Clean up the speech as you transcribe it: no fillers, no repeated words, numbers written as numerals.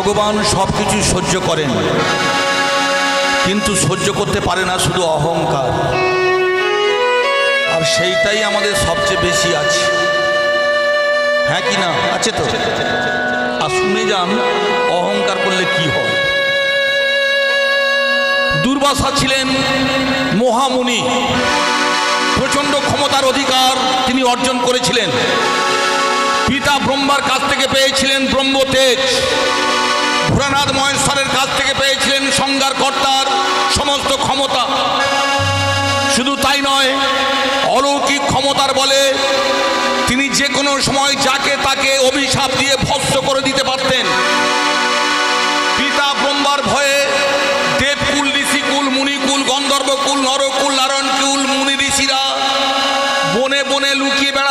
ভগবান সব কিছু সহ্য করেন, কিন্তু সহ্য করতে পারে না শুধু অহংকার। আর সেইটাই আমাদের সবচেয়ে বেশি আছে, হ্যাঁ কি না? আছে তো। আর শুনে যান অহংকার করলে কি হয়। দুর্বাসা ছিলেন মহামুনি, প্রচণ্ড ক্ষমতার অধিকার তিনি অর্জন করেছিলেন। পিতা ব্রহ্মার কাছ থেকে পেয়েছিলেন ব্রহ্মতেজ, ভোলানাথ মহেশ্বরের কাছ থেকে পেয়েছিলেন সংজ্ঞার কর্তার সমস্ত ক্ষমতা। শুধু তাই নয়, অলৌকিক ক্ষমতার বলে তিনি যে কোনো সময় যাকে তাকে অভিশাপ দিয়ে ভস্ম করে দিতে পারতেন। পিতা ব্রহ্মার ভয়ে দেবকুল, ঋষিকুল, মুনিকুল, গন্ধর্বকুল, নরকুল, নারায়ণকুল মুনি ঋষিরা বনে বনে লুকিয়ে বেড়াতেন।